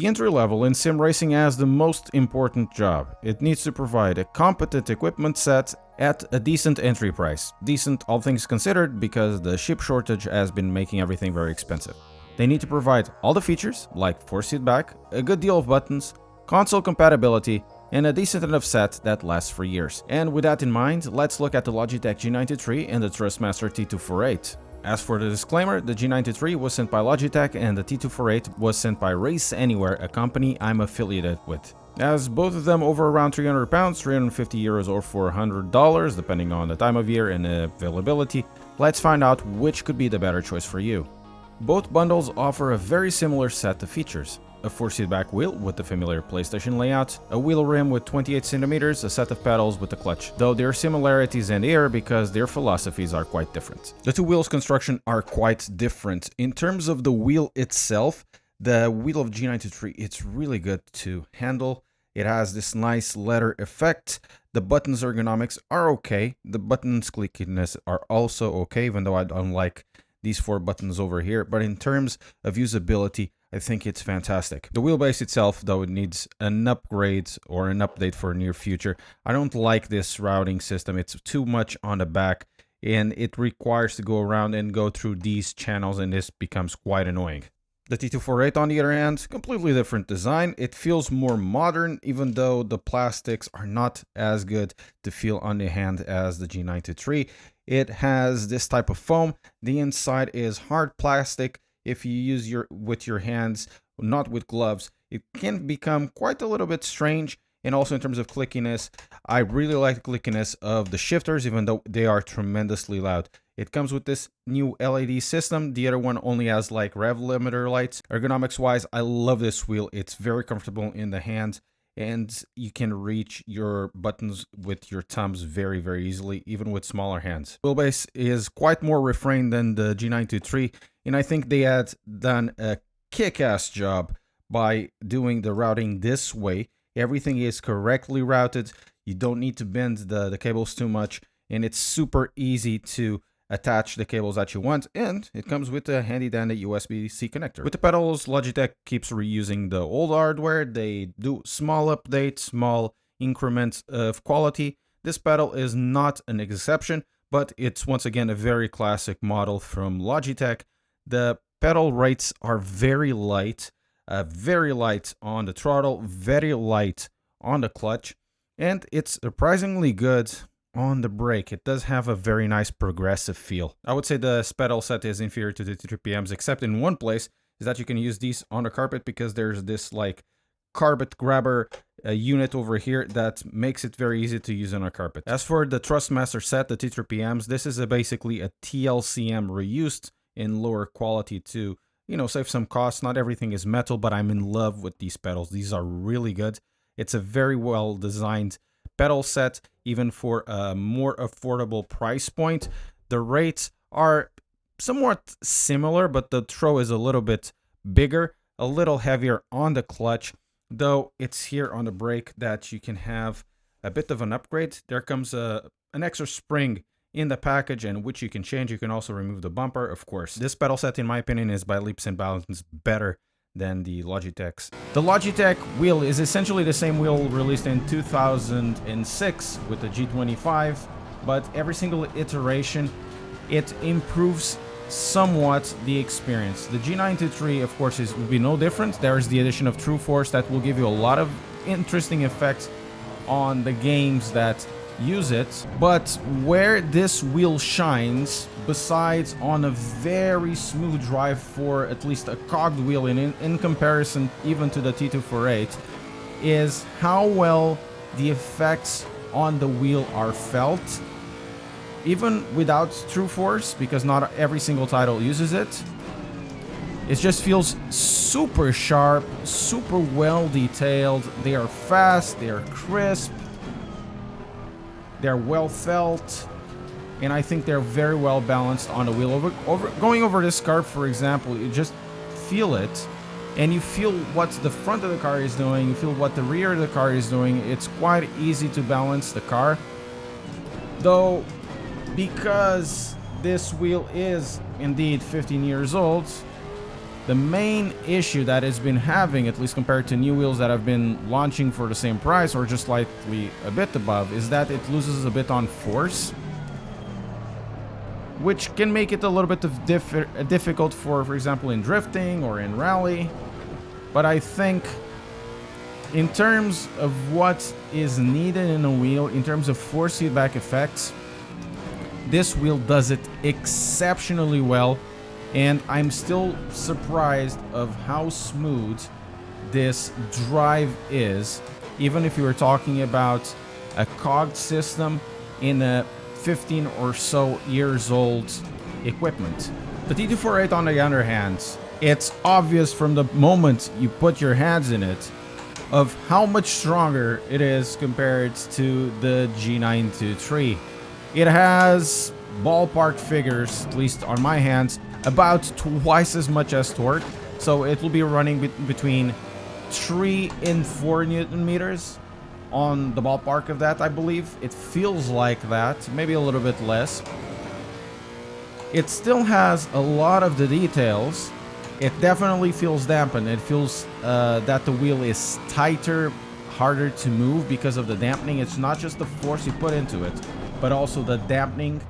The entry level in sim racing has the most important job. It needs to provide a competent equipment set at a decent entry price. Decent, all things considered, because the chip shortage has been making everything very expensive. They need to provide all the features, like force feedback, a good deal of buttons, console compatibility, and a decent enough set that lasts for years. And with that in mind, let's look at the Logitech G923 and the Thrustmaster T248. As for the disclaimer, the G923 was sent by Logitech and the T248 was sent by Race Anywhere, a company I'm affiliated with. As both of them over around 300 pounds, 350 euros or $400, depending on the time of year and availability, let's find out which could be the better choice for you. Both bundles offer a very similar set of features. A force feedback wheel with the familiar PlayStation layout, a wheel rim with 28 cm, a set of pedals with a clutch, though their similarities end here because their philosophies are quite different. The two wheels' construction are quite different. In terms of the wheel itself, the wheel of G923, it's really good to handle. It has this nice leather effect. The buttons ergonomics are okay. The buttons clickiness are also okay, even though I don't like these 4 buttons over here. But in terms of usability, I think it's fantastic. The wheelbase itself, though, it needs an upgrade or an update for near future. I don't like this routing system. It's too much on the back and it requires to go around and go through these channels, and this becomes quite annoying. The T248, on the other hand, completely different design. It feels more modern, even though the plastics are not as good to feel on the hand as the G923. It has this type of foam. The inside is hard plastic. If you use with your hands, not with gloves, it can become quite a little bit strange. And also in terms of clickiness, I really like the clickiness of the shifters, even though they are tremendously loud. It comes with this new LED system. The other one only has like rev limiter lights. Ergonomics wise, I love this wheel. It's very comfortable in the hands, and you can reach your buttons with your thumbs very, very easily, even with smaller hands. Wheelbase is quite more refrained than the G923, and I think they had done a kick-ass job by doing the routing this way. Everything is correctly routed. You don't need to bend the cables too much, and it's super easy to attach the cables that you want, and it comes with a handy-dandy USB-C connector. With the pedals, Logitech keeps reusing the old hardware. They do small updates, small increments of quality. This pedal is not an exception, but it's once again a very classic model from Logitech. The pedal rates are very light on the throttle, very light on the clutch, and it's surprisingly good on the brake. It does have a very nice progressive feel. I would say the pedal set is inferior to the T3PMs, except in one place, is that you can use these on the carpet, because there's this like carpet grabber unit over here that makes it very easy to use on a carpet. As for the Thrustmaster set, the T3PMs, this is basically a TLCM reused in lower quality to, you know, save some costs. Not everything is metal, but I'm in love with these pedals. These are really good. It's a very well designed pedal set, even for a more affordable price point. The rates are somewhat similar, but the throw is a little bit bigger, a little heavier on the clutch, though it's here on the brake that you can have a bit of an upgrade. There comes an extra spring in the package, and which you can change. You can also remove the bumper, of course. This pedal set, in my opinion, is by leaps and bounds better than the Logitech's. The Logitech wheel is essentially the same wheel released in 2006 with the G25, but every single iteration, it improves somewhat the experience. The G923, of course, will be no different. There is the addition of True Force that will give you a lot of interesting effects on the games that use it, but where this wheel shines, besides on a very smooth drive for at least a cogged wheel in comparison even to the T248, is how well the effects on the wheel are felt, even without True Force, because not every single title uses it. It just feels super sharp, super well detailed. They are fast, they are crisp, they're well felt, and I think they're very well balanced on the wheel. Going over this car, for example, you just feel it, and you feel what the front of the car is doing, you feel what the rear of the car is doing. It's quite easy to balance the car, though, because this wheel is indeed 15 years old, The main issue that it's been having, at least compared to new wheels that have been launching for the same price or just slightly a bit above, is that it loses a bit on force, which can make it a little bit of difficult for example, in drifting or in rally. But I think in terms of what is needed in a wheel, in terms of force feedback effects, this wheel does it exceptionally well. And I'm still surprised of how smooth this drive is, even if you were talking about a cogged system in a 15 or so years old equipment. The T248, on the other hand, it's obvious from the moment you put your hands in it of how much stronger it is compared to the G923. It has ballpark figures, at least on my hands, about twice as much as torque, so it will be running between 3 and 4 Newton meters on the ballpark of that, I believe. It feels like that, maybe a little bit less. It still has a lot of the details. It definitely feels dampened. It feels that the wheel is tighter, harder to move because of the dampening. It's not just the force you put into it, but also the dampening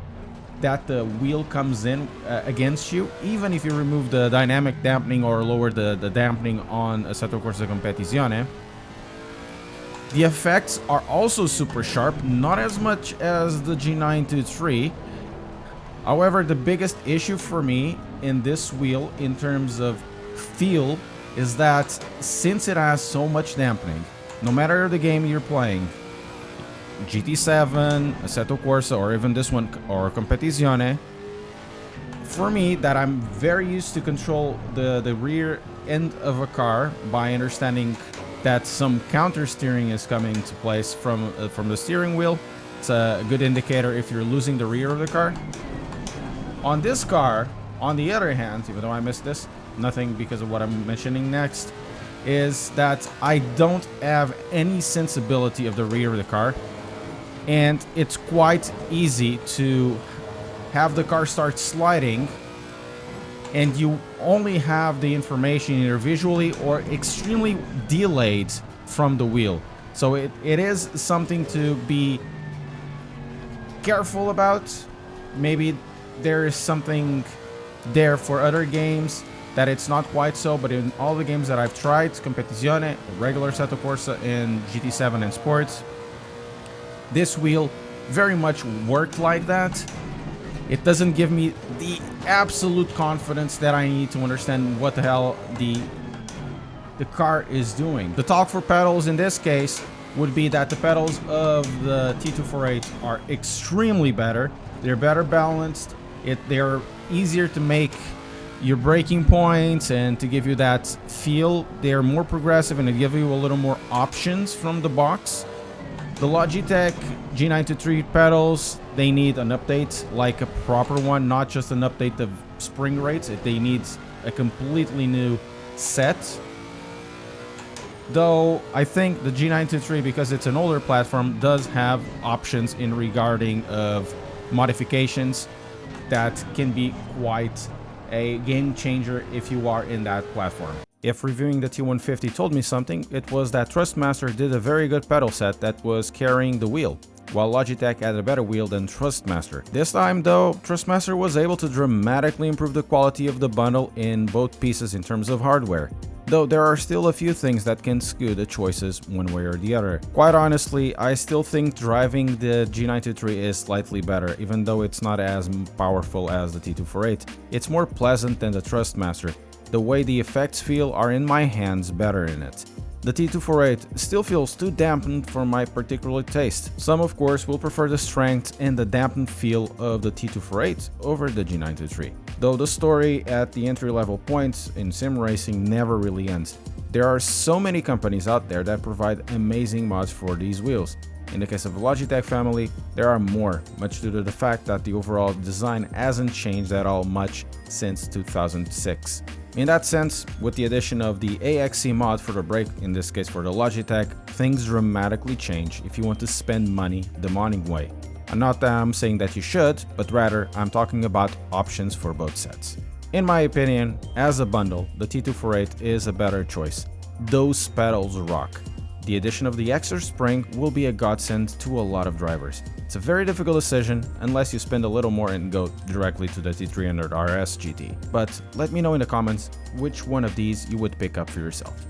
that the wheel comes in against you. Even if you remove the dynamic dampening or lower the dampening on Assetto Corsa Competizione, the effects are also super sharp, not as much as the G923. However, the biggest issue for me in this wheel in terms of feel is that since it has so much dampening, no matter the game you're playing, GT7, Assetto Corsa, or even this one, or Competizione, for me, that I'm very used to control the rear end of a car by understanding that some counter steering is coming to place from the steering wheel. It's a good indicator if you're losing the rear of the car. On this car, on the other hand, even though I missed this, nothing because of what I'm mentioning next, is that I don't have any sensibility of the rear of the car. And it's quite easy to have the car start sliding and you only have the information either visually or extremely delayed from the wheel. So it is something to be careful about. Maybe there is something there for other games that it's not quite so, but in all the games that I've tried, Competizione, regular Assetto Corsa, and GT7 and Sports, this wheel very much worked like that. It doesn't give me the absolute confidence that I need to understand what the hell the car is doing. The talk for pedals in this case would be that the pedals of the T248 are extremely better. They're better balanced. They're easier to make your braking points and to give you that feel. They're more progressive and they give you a little more options from the box. The Logitech G923 pedals, they need an update, like a proper one, not just an update of spring rates. They need a completely new set. Though I think the G923, because it's an older platform, does have options in regarding of modifications that can be quite a game changer if you are in that platform. If reviewing the T150 told me something, it was that Thrustmaster did a very good pedal set that was carrying the wheel, while Logitech had a better wheel than Thrustmaster. This time though, Thrustmaster was able to dramatically improve the quality of the bundle in both pieces in terms of hardware. Though there are still a few things that can skew the choices one way or the other. Quite honestly, I still think driving the G923 is slightly better, even though it's not as powerful as the T248. It's more pleasant than the Thrustmaster. The way the effects feel are in my hands better in it. The T248 still feels too dampened for my particular taste. Some of course will prefer the strength and the dampened feel of the T248 over the G923. Though the story at the entry-level points in sim racing never really ends. There are so many companies out there that provide amazing mods for these wheels. In the case of the Logitech family, there are more, much due to the fact that the overall design hasn't changed at all much since 2006. In that sense, with the addition of the AXC mod for the brake, in this case for the Logitech, things dramatically change if you want to spend money the modding way. And not that I'm saying that you should, but rather I'm talking about options for both sets. In my opinion, as a bundle, the T248 is a better choice. Those pedals rock. The addition of the extra spring will be a godsend to a lot of drivers. It's a very difficult decision unless you spend a little more and go directly to the T300 RS GT. But let me know in the comments which one of these you would pick up for yourself.